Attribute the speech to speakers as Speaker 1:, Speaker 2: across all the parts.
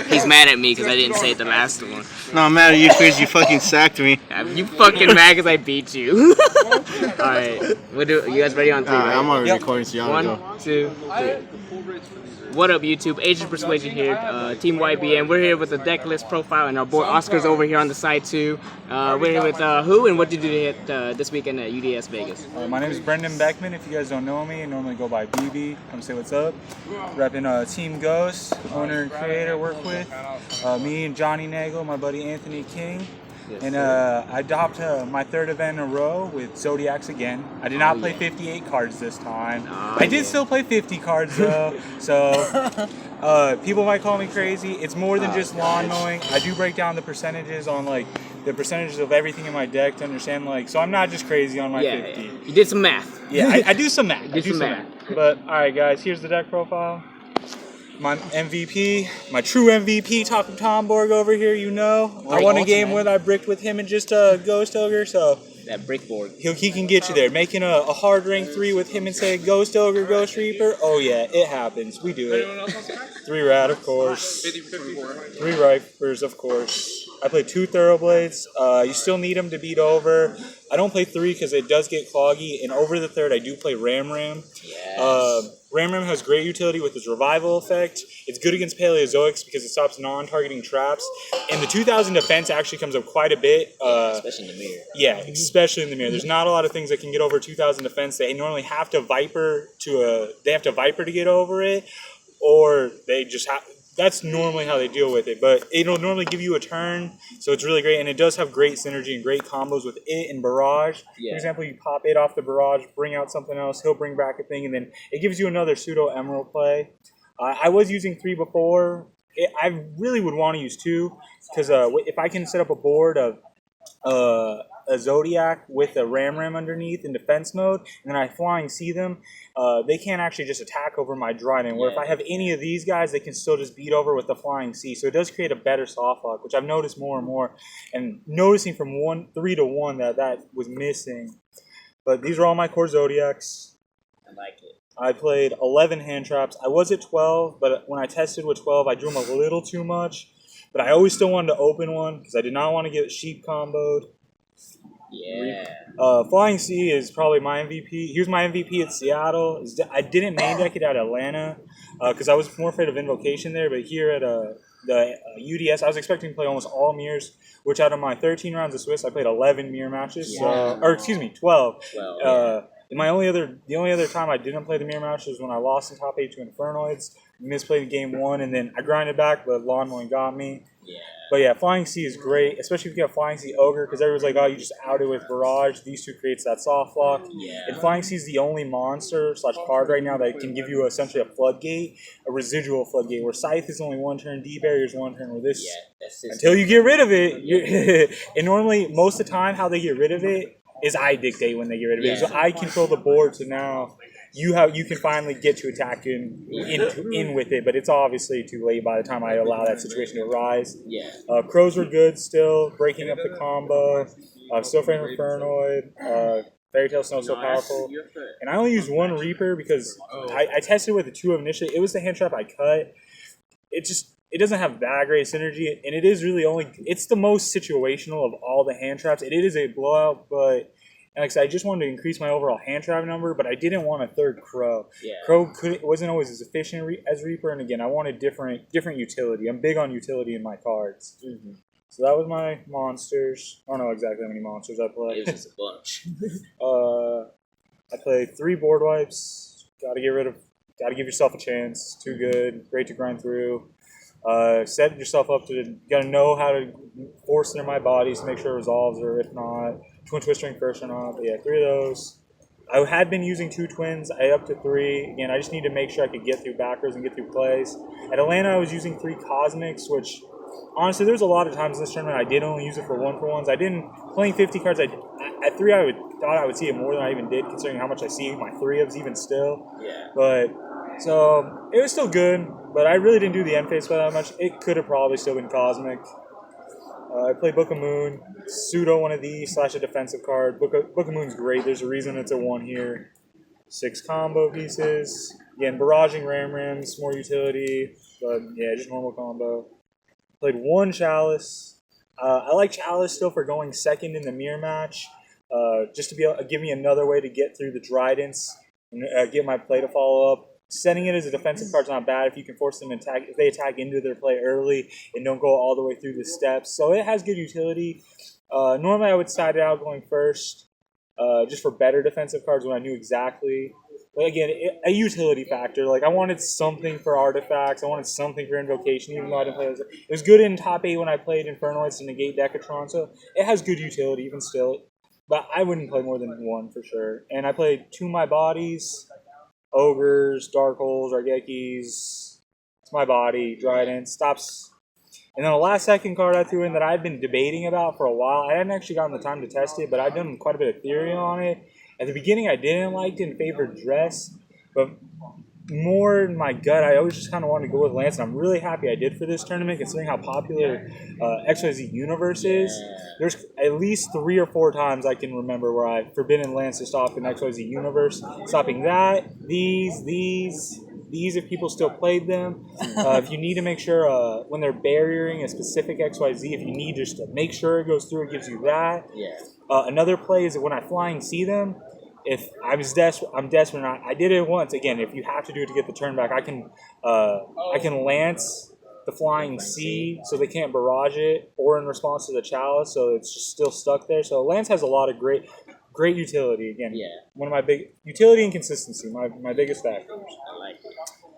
Speaker 1: He's mad at me because I didn't say it the last one.
Speaker 2: No, I'm mad at you because you fucking sacked me.
Speaker 1: You fucking mad because I beat you. Alright, you guys ready on 3, right?
Speaker 2: I'm already recording, so y'all go.
Speaker 1: 1, 2, 3. What up, YouTube? Asian Persuasion here, Team YBN. We're here with the deck list profile, and our boy Oscar's over here on the side too. We're here with who, and what did you do this weekend at UDS Vegas?
Speaker 3: My name is Brendan Beckman. If you guys don't know me, I normally go by BB. Come say what's up. Repping Team Ghost, owner and creator, work with. Me and Johnny Nagel, my buddy Anthony King. Yes, and I dropped my third event in a row with Zodiacs again. I did not play 58 cards this time. I did still play 50 cards though. So people might call me crazy. It's more than just lawn mowing. I do break down the percentages on like the percentages of everything in my deck to understand like. So I'm not just crazy on my 50.
Speaker 1: Yeah. You did some math.
Speaker 3: Yeah, I do some math. I do some math. But all right, guys, here's the deck profile. My MVP, my true MVP, Top of Tomborg over here, you know. I won a game when I bricked with him and just Ghost Ogre, so...
Speaker 1: That brick board.
Speaker 3: He can get you there. Making a hard rank 3 with him and say Ghost Ogre, Ghost Reaper, oh yeah, it happens. We do it. 3 Rat, of course. 3 Rifers, of course. I play 2 Thoroughblades. You still need them to beat over. I don't play 3 because it does get cloggy, and over the 3rd I do play Ram.
Speaker 1: Yes.
Speaker 3: Ram has great utility with its revival effect. It's good against Paleozoics because it stops non-targeting traps. And the 2000 defense actually comes up quite a bit.
Speaker 1: Especially in the mirror.
Speaker 3: Yeah, especially in the mirror. There's not a lot of things that can get over 2000 defense. They normally have to Viper to get over it, or they just have. That's normally how they deal with it, but it'll normally give you a turn, so it's really great, and it does have great synergy and great combos with it and Barrage.
Speaker 1: Yeah.
Speaker 3: For example, you pop it off the Barrage, bring out something else, he'll bring back a thing, and then it gives you another pseudo-emerald play. I was using 3 before. I really would want to use 2, because if I can set up a board of a Zodiac with a Ram underneath in defense mode, and then I Flying See them, they can't actually just attack over my Dryden. Where if I have any of these guys, they can still just beat over with the Flying See. So it does create a better soft lock, which I've noticed more and more, and noticing from 3 to 1 that was missing. But these are all my core Zodiacs.
Speaker 1: I like it.
Speaker 3: I played 11 hand traps. I was at 12, but when I tested with 12, I drew them a little too much. But I always still wanted to open one because I did not want to get sheep comboed.
Speaker 1: Yeah.
Speaker 3: Flying C is probably my MVP. He was my MVP at Seattle. I didn't main deck it at Atlanta because I was more afraid of Invocation there. But here at the UDS, I was expecting to play almost all mirrors, which out of my 13 rounds of Swiss, I played 11 mirror matches.
Speaker 1: Yeah.
Speaker 3: Or excuse me, 12.
Speaker 1: 12.
Speaker 3: The only other time I didn't play the mirror match was when I lost in top 8 to Infernoids. Misplayed game 1, and then I grinded back, but lawn mowing got me.
Speaker 1: Yeah.
Speaker 3: But yeah, Flying C is great, especially if you have Flying C Ogre, because everyone's like, oh, you just outed with Barrage. These 2 creates that soft lock.
Speaker 1: Yeah.
Speaker 3: And Flying C is the only monster / card right now that can give you essentially a floodgate, a residual floodgate, where Scythe is only 1 turn, D-Barrier is 1 turn, where this, until you get rid of it, and normally, most of the time, how they get rid of it is I dictate when they get rid of it. So I control the board, so now you can finally get to attack in with it, but it's obviously too late by the time I allow that situation to arise.
Speaker 1: Yeah.
Speaker 3: Crows were good still, breaking up the combo. Still frame Infernoid. Fairy Tail Snow so powerful. And I only used 1 Reaper because I tested with the 2 initially. It was the hand trap I cut. It doesn't have that great synergy, and it is really it's the most situational of all the hand traps. It is a blowout, but and like I said, I just wanted to increase my overall hand trap number, but I didn't want a 3rd Crow.
Speaker 1: Yeah.
Speaker 3: Crow wasn't always as efficient as Reaper, and again, I wanted different utility. I'm big on utility in my cards. Mm-hmm. So that was my monsters. I don't know exactly how many monsters I played.
Speaker 1: It was just a bunch.
Speaker 3: I played 3 board wipes. Got to give yourself a chance. Too good. Great to grind through. Set yourself up to, got to know how to force it in my bodies to make sure it resolves, or if not, Twin Twistering first or not. But yeah, 3 of those. I had been using 2 twins. I upped to 3. Again, I just need to make sure I could get through backers and get through plays. At Atlanta, I was using 3 Cosmics, which honestly, there's a lot of times in this tournament I did only use it for 1-for-1s. I didn't, playing 50 cards, at 3 thought I would see it more than I even did, considering how much I see my 3-ofs even still.
Speaker 1: Yeah.
Speaker 3: But, so, it was still good, but I really didn't do the end phase that much. It could have probably still been Cosmic. I played Book of Moon, pseudo one of these / a defensive card. Book of Moon's great. There's a reason it's a 1 here. 6 combo pieces. Again, barraging Rams, more utility. But yeah, just normal combo. Played one Chalice. I like Chalice still for going second in the mirror match, just to be able to give me another way to get through the Dridents and get my play to follow up. Setting it as a defensive card's not bad if you can force them to attack. If they attack into their play early and don't go all the way through the steps, so it has good utility. Normally, I would side it out going first, just for better defensive cards when I knew exactly. But again, a utility factor. Like, I wanted something for artifacts. I wanted something for invocation, even though I didn't play it. It was good in top 8 when I played Infernoids to negate Decatron, so it has good utility even still. But I wouldn't play more than one for sure. And I played 2 My Bodies, Ogres, Dark Holes, Argekis. It's My Body, Dryden, Stops. And then the last second card I threw in that I've been debating about for a while. I hadn't actually gotten the time to test it, but I've done quite a bit of theory on it. At the beginning, I didn't like it and favored Dress, but more in my gut, I always just kind of wanted to go with Lance, and I'm really happy I did for this tournament, considering how popular XYZ Universe is. There's at least 3 or 4 times I can remember where I've forbidden Lance to stop in XYZ Universe. Stopping that, these, if people still played them. If you need to make sure when they're barriering a specific XYZ, if you need just to make sure it goes through, it gives you that.
Speaker 1: Yeah.
Speaker 3: Another play is that when I flying see them, if I'm desperate or not. I did it once. Again, if you have to do it to get the turn back, I can Lance the flying C so they can't barrage it, or in response to the Chalice, so it's just still stuck there. So Lance has a lot of great utility. Again, one of my big utility and consistency, my biggest factors.
Speaker 1: I like it.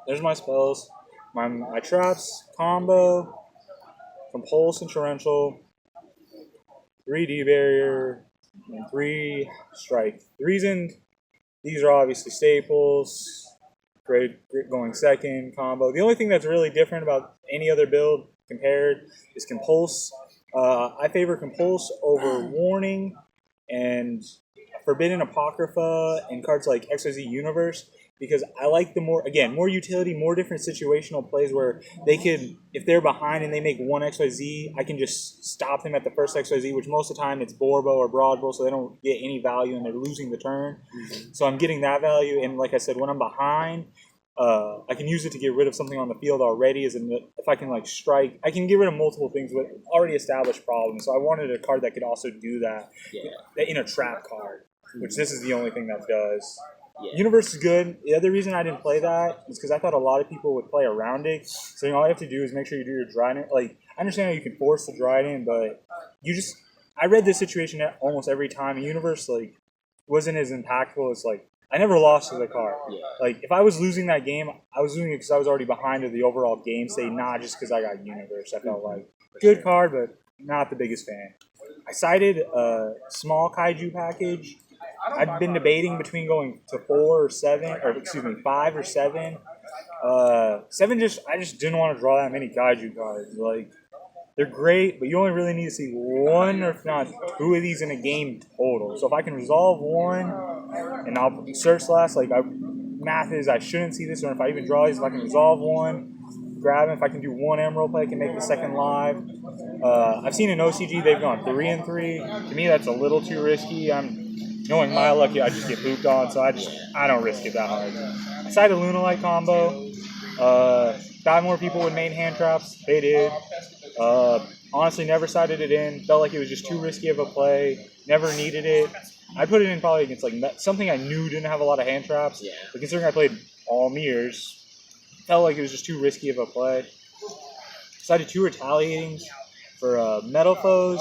Speaker 3: There's my spells, my traps, combo, Compulse and Torrential, 3D barrier, and 3 strike. The reason these are obviously staples, great going second, combo. The only thing that's really different about any other build compared is Compulse. I favor Compulse over Warning and Forbidden Apocrypha and cards like XYZ Universe, because I like the more utility, more different situational plays where they could, if they're behind and they make one XYZ, I can just stop them at the first XYZ, which most of the time it's Borbo or Broadbow, so they don't get any value and they're losing the turn. Mm-hmm. So I'm getting that value, and like I said, when I'm behind, I can use it to get rid of something on the field already. If I can like strike, I can get rid of multiple things with already established problems. So I wanted a card that could also do that in a trap card, which this is the only thing that does. Yeah. Universe is good. The other reason I didn't play that is because I thought a lot of people would play around it. So all you have to do is make sure you do your Dryden. Like, I understand how you can force the Dryden, but I read this situation almost every time. And Universe wasn't as impactful as I never lost to the card. Yeah. Like, if I was losing that game, I was losing it because I was already behind of the overall game state, not just because I got Universe. I felt like good card, but not the biggest fan. I cited a small Kaiju package. I've been debating between going to 5 or 7. 7 I just didn't want to draw that many Kaiju cards. Like, they're great, but you only really need to see 1 or if not 2 of these in a game total. So if I can resolve 1, and I'll search last, math is I shouldn't see this, or if I even draw these, if I can resolve 1, grab them. If I can do 1 Emerald play, I can make the second live. I've seen in OCG they've gone 3 and 3. To me, that's a little too risky. Knowing my luck, I just get pooped on, so I don't risk it that hard. I cited a Lunalight combo. Thought more people would main hand traps. They did. Honestly, never sided it in. Felt like it was just too risky of a play. Never needed it. I put it in probably against something I knew didn't have a lot of hand traps. Yeah. But considering I played all mirrors, felt like it was just too risky of a play. Sided 2 retaliatings for Metal Foes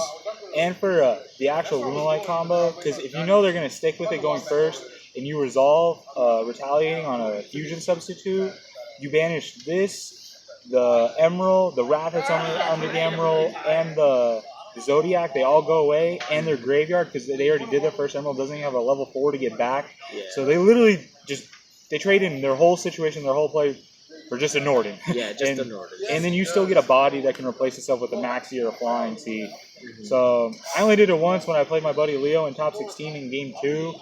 Speaker 3: and for the actual Lunalight combo. Because if you know they're going to stick with it going first and you resolve retaliating on a fusion substitute, you banish this, the Emerald, the Wrath that's under the Emerald, and the Zodiac. They all go away, and their graveyard, because they already did their first Emerald, doesn't even have a level 4 to get back. Yeah. So they literally they trade in their whole situation, their whole play, for just a Norden. Yeah, just a Norden. And then you still get a body that can replace itself with a Maxi or a Flying Sea. Mm-hmm. So I only did it once when I played my buddy Leo in top 16 in game 2.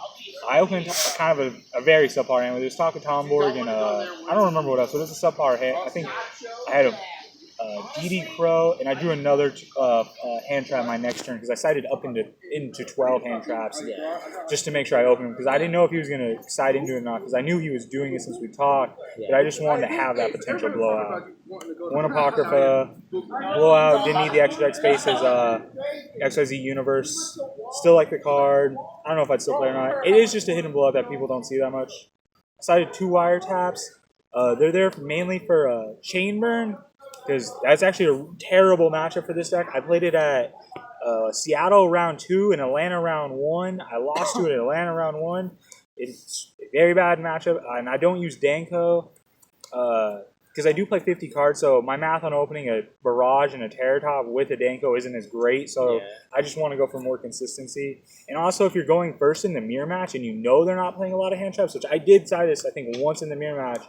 Speaker 3: I opened kind of a very subpar hand. It was Taka Tomborg and I don't remember what else, but it was a subpar hand. I think I had a ED Crow, and I drew another hand trap my next turn because I sighted up into 12 hand traps just to make sure I opened him because I didn't know if he was going to side into it or not because I knew he was doing it since we talked, but I just wanted to have that potential blowout. One Apocrypha, blowout, didn't need the extra deck space as XYZ Universe. Still like the card. I don't know if I'd still play or not. It is just a hidden blowout that people don't see that much. I sighted 2 wiretaps. They're there mainly for Chain Burn, because that's actually a terrible matchup for this deck. I played it at Seattle round 2 and Atlanta round 1. I lost to it at Atlanta round 1. It's a very bad matchup, and I don't use Danko because I do play 50 cards, so my math on opening a Barrage and a Terror Top with a Danko isn't as great, so I just want to go for more consistency. And also, if you're going first in the mirror match and you know they're not playing a lot of hand traps, which I did side this, I think, once in the mirror match,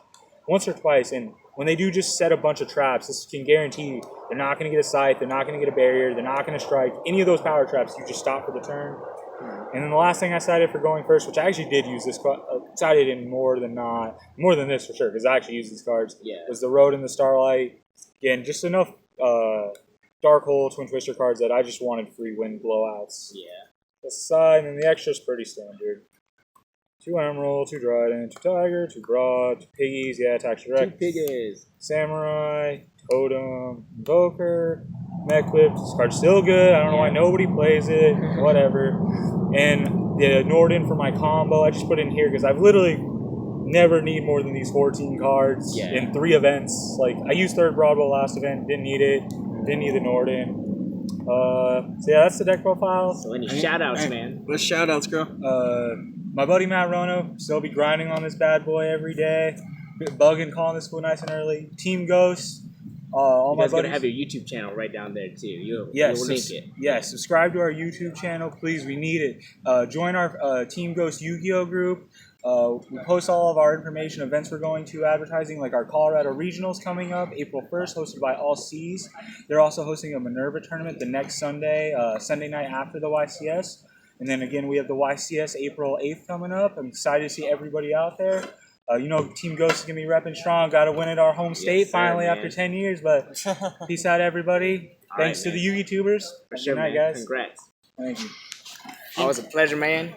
Speaker 3: once or twice, and when they do just set a bunch of traps, this can guarantee they're not going to get a Scythe, they're not going to get a Barrier, they're not going to strike. Any of those power traps, you just stop for the turn. And then the last thing I cited for going first, which I actually did use this, cited in more than this for sure, because I actually used these cards, was the Road and the Starlight. Again, just enough Dark Hole, Twin Twister cards that I just wanted free win blowouts. That's the side, and then the extra's pretty standard. 2 Emerald, 2 Dryden, 2 Tiger, 2 Broad, 2 Piggies, attacks direct.
Speaker 1: 2 Piggies.
Speaker 3: Samurai, Totem, Invoker, Mechwhip. This card's still good. I don't know why nobody plays it. Whatever. And the Norden for my combo, I just put in here because I've literally never need more than these 14 cards in 3 events. Like, I used 3rd Broadwell last event, didn't need it. Didn't need the Norden. So yeah, that's the deck profile.
Speaker 1: So any shout-outs, man?
Speaker 2: What shout-outs, girl?
Speaker 3: My buddy Matt Rono, still be grinding on this bad boy every day. Bugging, calling this fool nice and early. Team Ghost. All
Speaker 1: you guys
Speaker 3: my buddies.
Speaker 1: gonna have your YouTube channel right down there too. You'll link it.
Speaker 3: Yes, subscribe to our YouTube channel, please. We need it. Join our Team Ghost Yu-Gi-Oh group. We post all of our information, events we're going to, advertising, like our Colorado Regionals coming up, April 1st, hosted by All Seas. They're also hosting a Minerva tournament the next Sunday, Sunday night after the YCS. And then again, we have the YCS April 8th coming up. I'm excited to see everybody out there. You know, Team Ghost is going to be repping strong. Got to win at our home state finally after 10 years. But peace out, everybody. Thanks to the YouTubers.
Speaker 1: For sure,
Speaker 3: Good night,
Speaker 1: man.
Speaker 3: guys.
Speaker 1: Congrats.
Speaker 3: Thank you.
Speaker 1: Always a pleasure, man.